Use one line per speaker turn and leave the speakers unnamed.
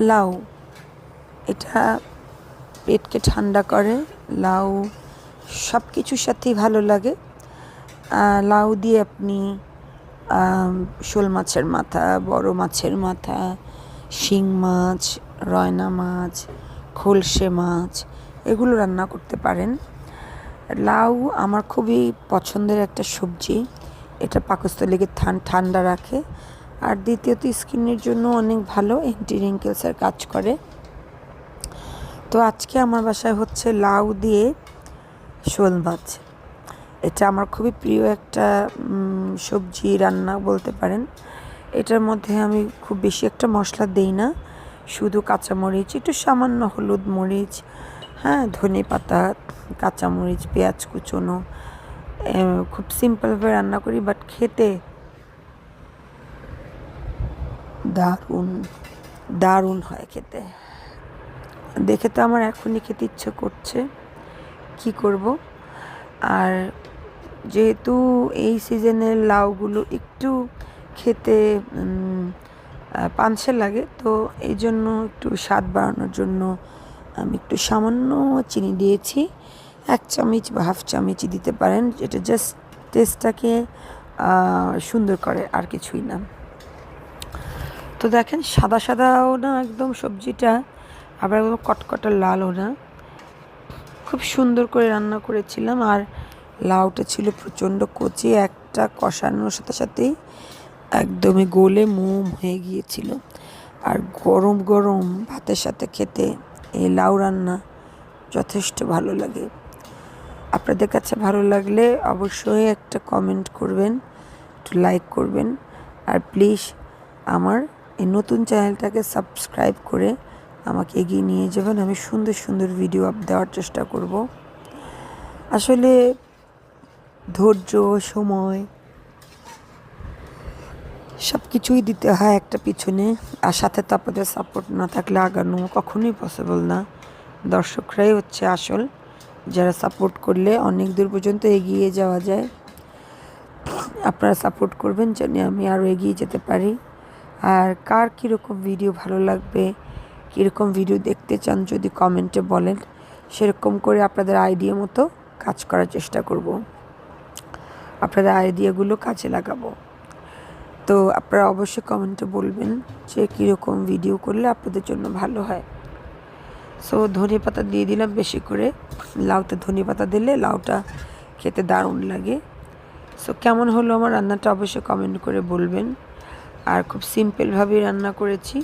লাউ, এটা পেটকে ঠান্ডা করে। লাউ সব কিছুর সাথেই ভালো লাগে। লাউ দিয়ে আপনি শোল মাছের মাথা, বড় মাছের মাথা, শিং মাছ, রয়না মাছ, খলসে মাছ এগুলো রান্না করতে পারেন। লাউ আমার খুবই পছন্দের একটা সবজি। এটা পাকস্থলীকে ঠান্ডা রাখে, আর দ্বিতীয়ত স্কিনের জন্য অনেক ভালো, অ্যান্টি রিঙ্কেলসের কাজ করে। তো আজকে আমার বাসায় হচ্ছে লাউ দিয়ে শোল মাছ। এটা আমার খুবই প্রিয় একটা সবজি রান্না বলতে পারেন। এটার মধ্যে আমি খুব বেশি একটা মশলা দেই না, শুধু কাঁচামরিচ, একটু সামান্য হলুদ মরিচ, ধনে পাতা, কাঁচামরিচ, পেঁয়াজ কুচোনো, খুব সিম্পলভাবে রান্না করি, বাট খেতে দারুণ দারুণ হয় খেতে। দেখে তো আমার এখনই খেতে ইচ্ছে করছে, কি করব। আর যেহেতু এই সিজনের লাউগুলো একটু খেতে পানসে লাগে, তো এই জন্য একটু স্বাদ বাড়ানোর জন্য আমি একটু সামান্য চিনি দিয়েছি। 1 চামচ বা হাফ চামচ দিতে পারেন, যেটা জাস্ট টেস্টটাকে সুন্দর করে, আর কিছুই না। তো দেখেন, সাদা সাদাও না একদম সবজিটা, আবার একদম কটকটা লালও না, খুব সুন্দর করে রান্না করেছিলাম। আর লাউটা ছিল প্রচণ্ড কচি, একটা কষানোর সাথে সাথেই একদমই গলে মোম হয়ে গিয়েছিল। আর গরম গরম ভাতের সাথে খেতে এই লাউ রান্না যথেষ্ট ভালো লাগে। আপনাদের কাছে ভালো লাগলে অবশ্যই একটা কমেন্ট করবেন, একটু লাইক করবেন, আর প্লিজ আমার এই নতুন চ্যানেলটাকে সাবস্ক্রাইব করে আমাকে এগিয়ে নিয়ে যাবেন। আমি সুন্দর সুন্দর ভিডিও দেওয়ার চেষ্টা করব। আসলে ধৈর্য, সময় সব কিছুই দিতে হয় একটা পিছনে, আর সাথে তো আপনাদের সাপোর্ট না থাকলে আগানো কখনোই পসিবল না। দর্শকরাই হচ্ছে আসল, যারা সাপোর্ট করলে অনেক দূর পর্যন্ত এগিয়ে যাওয়া যায়। আপনারা সাপোর্ট করবেন যেন আমি আরও এগিয়ে যেতে পারি। আর কার কীরকম ভিডিও ভালো লাগবে, কীরকম ভিডিও দেখতে চান যদি কমেন্টে বলেন, সেরকম করে আপনাদের আইডিয়া মতো কাজ করার চেষ্টা করব, আপনাদের আইডিয়াগুলো কাজে লাগাবো। তো আপনারা অবশ্যই কমেন্টে বলবেন যে কীরকম ভিডিও করলে আপনাদের জন্য ভালো হয়। সো ধনে পাতা দিয়ে দিলাম বেশি করে। লাউতে ধনে পাতা দিলে লাউটা খেতে দারুণ লাগে। সো কেমন হলো আমার রান্নাটা অবশ্যই কমেন্ট করে বলবেন। আর খুব সিম্পলভাবেই রান্না করেছি।